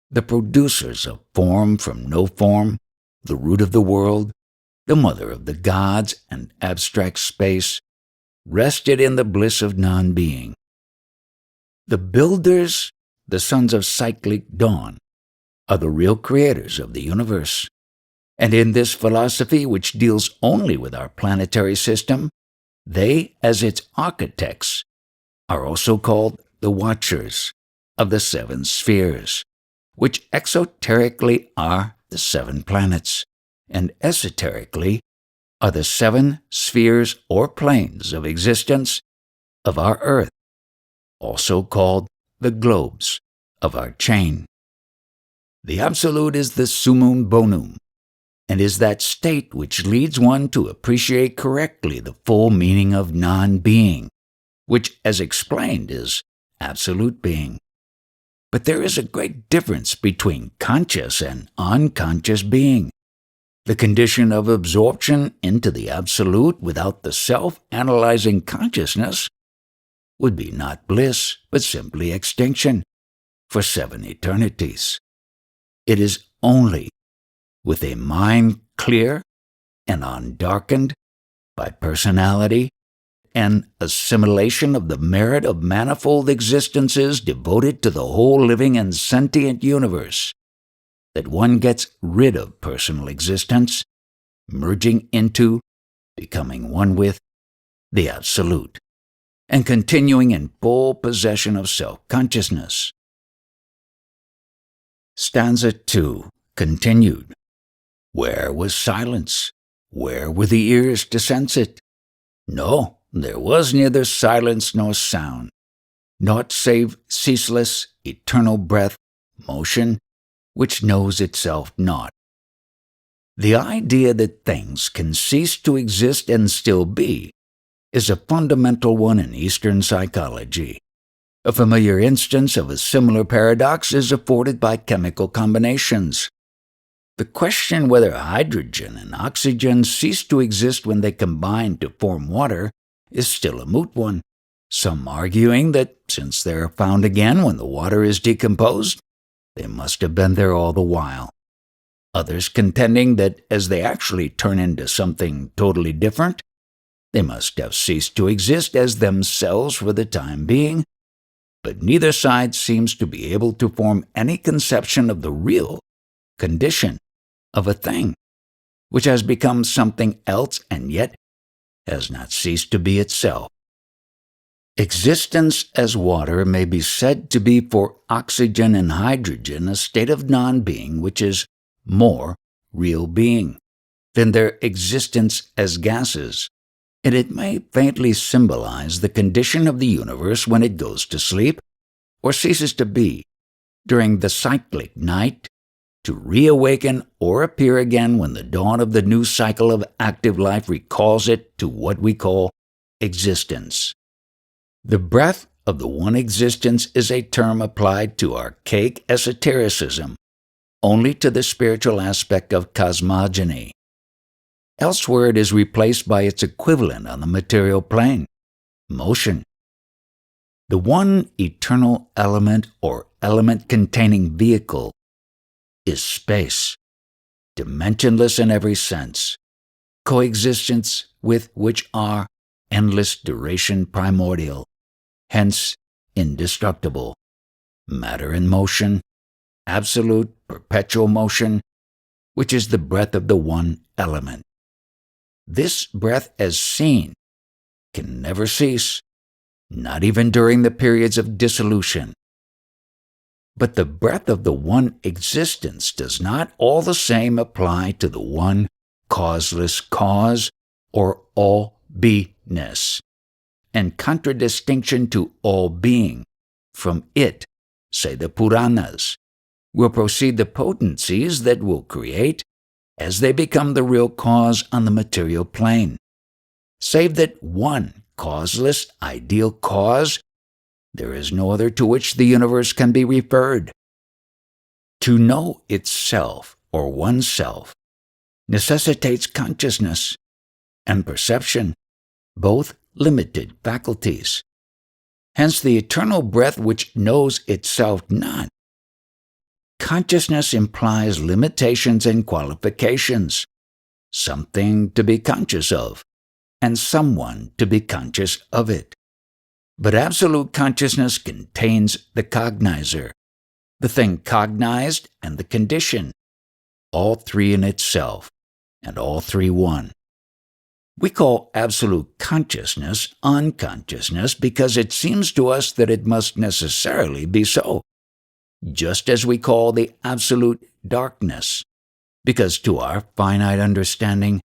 the producers of form from no form, the root of the world, the mother of the gods and abstract space, rested in the bliss of non-being. The builders, the sons of cyclic dawn, are the real creators of the universe. And in this philosophy, which deals only with our planetary system, they, as its architects, are also called the watchers of the seven spheres, which exoterically are the seven planets, and esoterically are the seven spheres or planes of existence of our Earth, also called the globes of our chain. The Absolute is the summum bonum, and is that state which leads one to appreciate correctly the full meaning of non-being, which, as explained, is absolute being. But there is a great difference between conscious and unconscious being. The condition of absorption into the Absolute without the self-analyzing consciousness would be not bliss, but simply extinction for 7 eternities. It is only with a mind clear and undarkened by personality and assimilation of the merit of manifold existences devoted to the whole living and sentient universe that one gets rid of personal existence, merging into, becoming one with, the Absolute, and continuing in full possession of self-consciousness. Stanza II, continued. Where was silence? Where were the ears to sense it? No, there was neither silence nor sound, naught save ceaseless, eternal breath, motion, which knows itself not. The idea that things can cease to exist and still be is a fundamental one in Eastern psychology. A familiar instance of a similar paradox is afforded by chemical combinations. The question whether hydrogen and oxygen cease to exist when they combine to form water is still a moot one, some arguing that since they are found again when the water is decomposed, they must have been there all the while. Others contending that as they actually turn into something totally different, they must have ceased to exist as themselves for the time being, but neither side seems to be able to form any conception of the real condition of a thing, which has become something else and yet has not ceased to be itself. Existence as water may be said to be for oxygen and hydrogen a state of non-being which is more real being than their existence as gases, and it may faintly symbolize the condition of the universe when it goes to sleep or ceases to be during the cyclic night, to reawaken or appear again when the dawn of the new cycle of active life recalls it to what we call existence. The breath of the one existence is a term applied to archaic esotericism only to the spiritual aspect of cosmogony. Elsewhere it is replaced by its equivalent on the material plane, motion. The one eternal element or element-containing vehicle is space, dimensionless in every sense, coexistence with which are endless duration primordial, hence indestructible, matter in motion, absolute perpetual motion, which is the breath of the one element. This breath as seen can never cease, not even during the periods of dissolution. But the breath of the one existence does not all the same apply to the one causeless cause or all beingness, and contradistinction to all being. From it, say the Puranas, will proceed the potencies that will create as they become the real cause on the material plane. Save that one causeless ideal cause, there is no other to which the universe can be referred. To know itself or oneself necessitates consciousness and perception, both limited faculties. Hence the eternal breath which knows itself not. Consciousness implies limitations and qualifications, something to be conscious of, and someone to be conscious of it. But absolute consciousness contains the cognizer, the thing cognized, and the condition, all three in itself, and all three one. We call absolute consciousness unconsciousness because it seems to us that it must necessarily be so, just as we call the absolute darkness, because to our finite understanding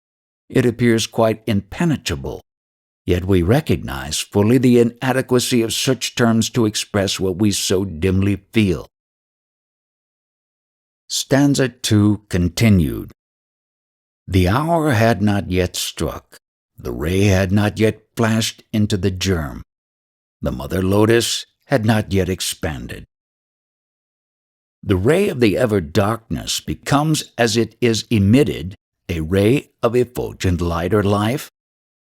it appears quite impenetrable, yet we recognize fully the inadequacy of such terms to express what we so dimly feel. Stanza II continued. The hour had not yet struck, the ray had not yet flashed into the germ, the mother lotus had not yet expanded. The ray of the ever-darkness becomes, as it is emitted, a ray of effulgent light or life,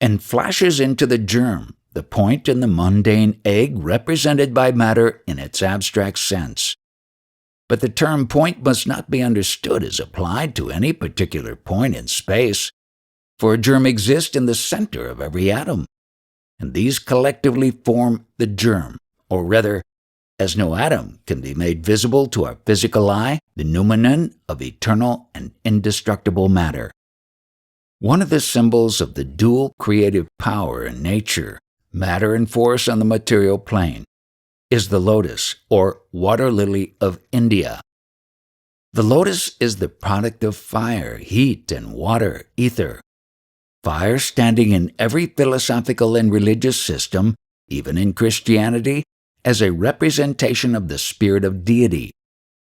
and flashes into the germ, the point in the mundane egg represented by matter in its abstract sense. But the term point must not be understood as applied to any particular point in space, for a germ exists in the center of every atom, and these collectively form the germ, or rather, as no atom can be made visible to our physical eye, the noumenon of eternal and indestructible matter. One of the symbols of the dual creative power in nature, matter and force on the material plane, is the lotus, or water lily of India. The lotus is the product of fire, heat, and water, ether. Fire standing in every philosophical and religious system, even in Christianity, as a representation of the spirit of deity,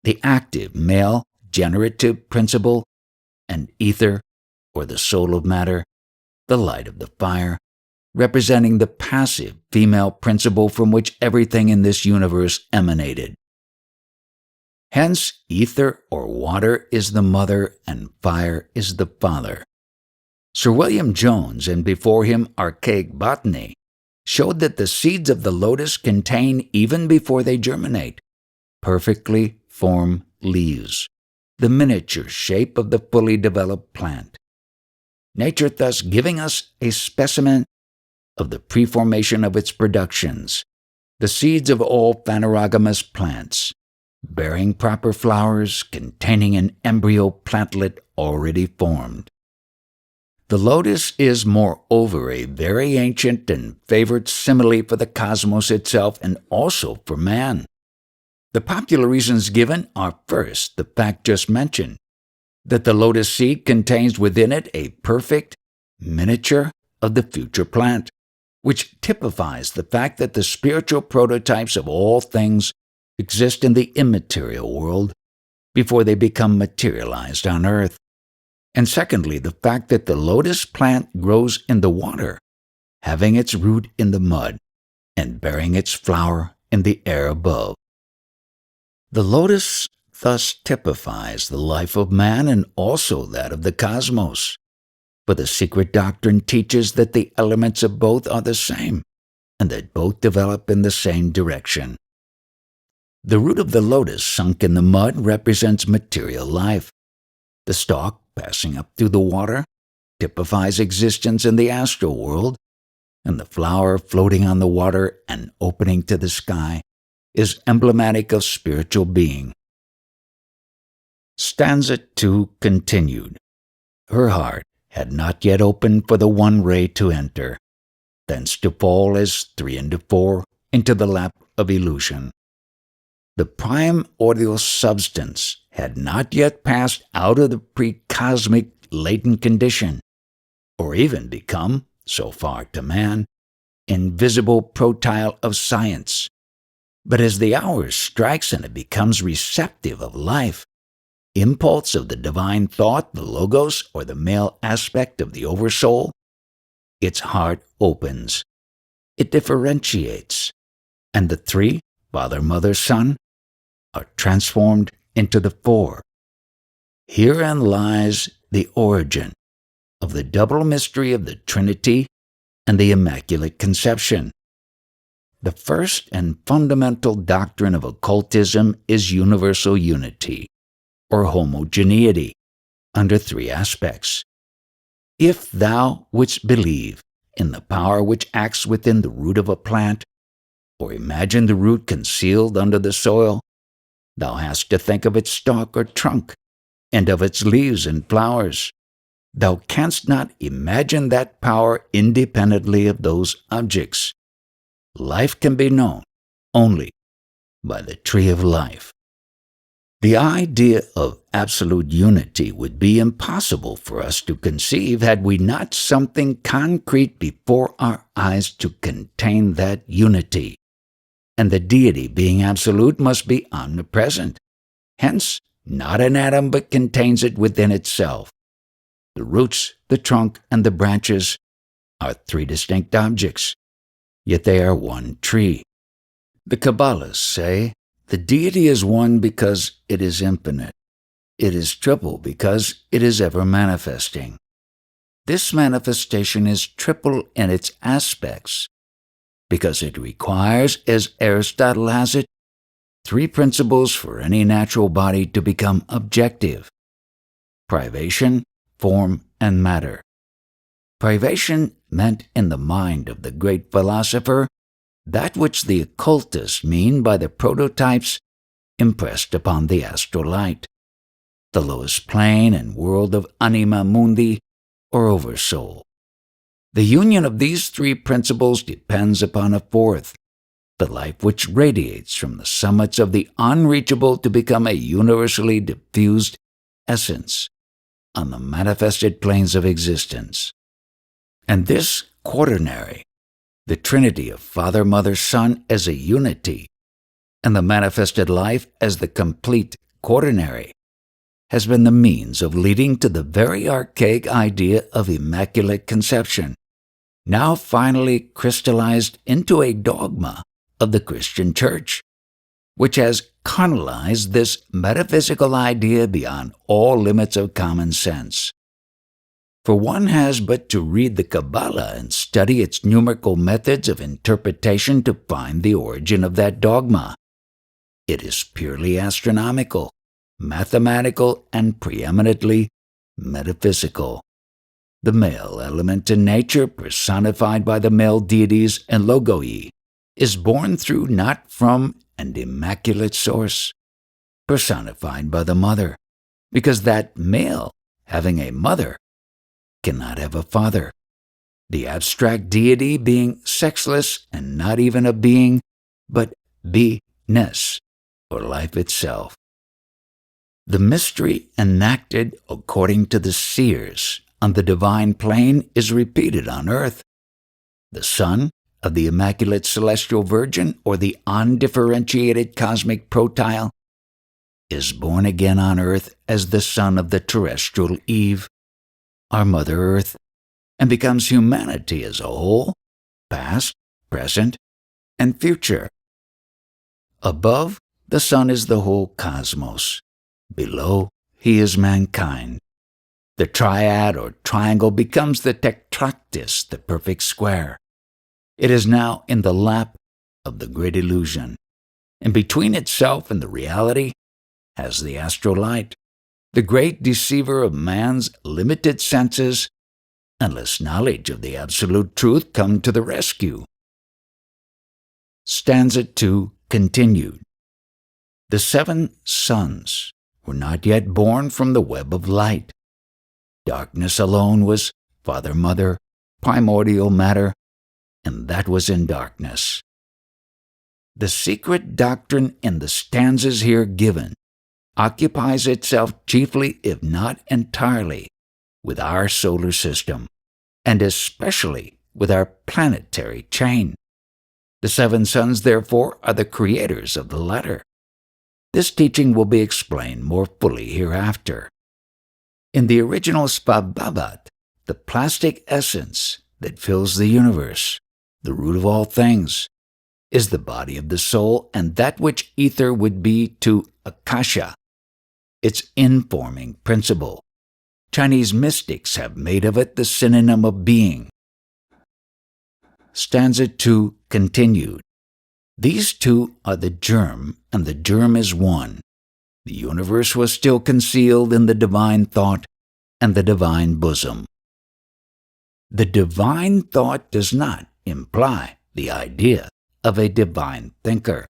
the active, male, generative principle, and ether, or the soul of matter, the light of the fire, representing the passive female principle from which everything in this universe emanated. Hence, ether or water is the mother and fire is the father. Sir William Jones, and before him archaic botany, showed that the seeds of the lotus contain, even before they germinate, perfectly formed leaves, the miniature shape of the fully developed plant. Nature thus giving us a specimen of the preformation of its productions, the seeds of all phanerogamous plants, bearing proper flowers containing an embryo plantlet already formed. The lotus is moreover a very ancient and favored simile for the cosmos itself and also for man. The popular reasons given are first the fact just mentioned, that the lotus seed contains within it a perfect miniature of the future plant, which typifies the fact that the spiritual prototypes of all things exist in the immaterial world before they become materialized on earth. And secondly, the fact that the lotus plant grows in the water, having its root in the mud and bearing its flower in the air above. The lotus thus typifies the life of man and also that of the cosmos. But the secret doctrine teaches that the elements of both are the same, and that both develop in the same direction. The root of the lotus sunk in the mud represents material life. The stalk, passing up through the water, typifies existence in the astral world, and the flower floating on the water and opening to the sky is emblematic of spiritual being. Stanza II continued. Her heart had not yet opened for the one ray to enter, thence to fall as 3 into 4 into the lap of illusion. The primordial substance had not yet passed out of the pre-cosmic latent condition, or even become, so far to man, invisible protyle of science. But as the hour strikes and it becomes receptive of life, impulse of the divine thought, the logos, or the male aspect of the oversoul, its heart opens. It differentiates, and the 3, Father, Mother, Son, are transformed into the 4. Herein lies the origin of the double mystery of the Trinity and the Immaculate Conception. The first and fundamental doctrine of occultism is universal unity, or homogeneity, under 3 aspects. If thou wouldst believe in the power which acts within the root of a plant, or imagine the root concealed under the soil, thou hast to think of its stalk or trunk, and of its leaves and flowers. Thou canst not imagine that power independently of those objects. Life can be known only by the tree of life. The idea of absolute unity would be impossible for us to conceive had we not something concrete before our eyes to contain that unity. And the deity, being absolute, must be omnipresent. Hence, not an atom but contains it within itself. The roots, the trunk, and the branches are 3 distinct objects, yet they are one tree. The Kabbalists say, the deity is one because it is infinite. It is triple because it is ever manifesting. This manifestation is triple in its aspects, because it requires, as Aristotle has it, 3 principles for any natural body to become objective: privation, form, and matter. Privation meant in the mind of the great philosopher that which the occultists mean by the prototypes impressed upon the astral light, the lowest plane and world of anima mundi, or oversoul. The union of these 3 principles depends upon a 4th, the life which radiates from the summits of the unreachable to become a universally diffused essence on the manifested planes of existence. And this quaternary, the Trinity of Father, Mother, Son as a unity, and the manifested life as the complete quaternary, has been the means of leading to the very archaic idea of Immaculate Conception, now finally crystallized into a dogma of the Christian Church, which has carnalized this metaphysical idea beyond all limits of common sense. For one has but to read the Kabbalah and study its numerical methods of interpretation to find the origin of that dogma. It is purely astronomical, mathematical, and preeminently metaphysical. The male element in nature, personified by the male deities and logoi, is born through, not from, an immaculate source, personified by the mother, because that male, having a mother, cannot have a father, the abstract deity being sexless and not even a being, but beingness, or life itself. The mystery enacted according to the seers on the divine plane is repeated on earth. The Son of the Immaculate Celestial Virgin, or the undifferentiated cosmic protyle, is born again on earth as the son of the terrestrial Eve, our Mother Earth, and becomes humanity as a whole, past, present, and future. Above, the Son is the whole cosmos. Below, he is mankind. The triad or triangle becomes the tetractys, the perfect square. It is now in the lap of the great illusion, and between itself and the reality has the astral light, the great deceiver of man's limited senses, unless knowledge of the absolute truth come to the rescue. Stanza II continued. The 7 sons were not yet born from the web of light. Darkness alone was father, mother, primordial matter, and that was in darkness. The secret doctrine in the stanzas here given occupies itself chiefly, if not entirely, with our solar system, and especially with our planetary chain. The 7 sons, therefore, are the creators of the latter. This teaching will be explained more fully hereafter. In the original Svabhavat, the plastic essence that fills the universe, the root of all things, is the body of the soul and that which ether would be to Akasha, its informing principle. Chinese mystics have made of it the synonym of being. Stanza II continued. These two are the germ, and the germ is one. The universe was still concealed in the divine thought and the divine bosom. The divine thought does not imply the idea of a divine thinker.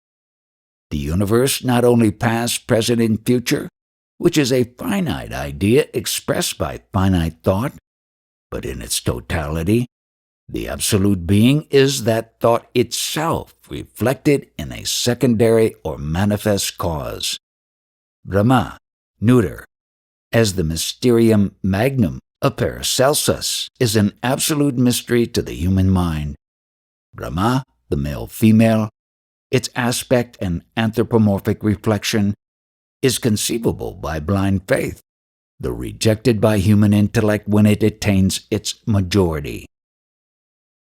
The universe, not only past, present, and future, which is a finite idea expressed by finite thought, but in its totality, the absolute being is that thought itself reflected in a secondary or manifest cause. Brahma, neuter, as the mysterium magnum of Paracelsus, is an absolute mystery to the human mind. Brahma, the male-female, its aspect and anthropomorphic reflection, is conceivable by blind faith, though rejected by human intellect when it attains its majority.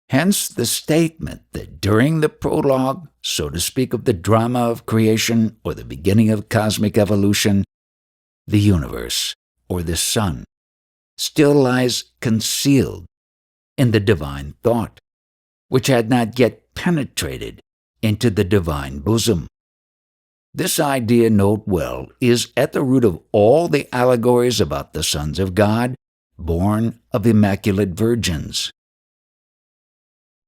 Hence the statement that during the prologue, so to speak, of the drama of creation or the beginning of cosmic evolution, the universe, or the sun, still lies concealed in the divine thought, which had not yet penetrated into the divine bosom. This idea, note well, is at the root of all the allegories about the sons of God, born of immaculate virgins.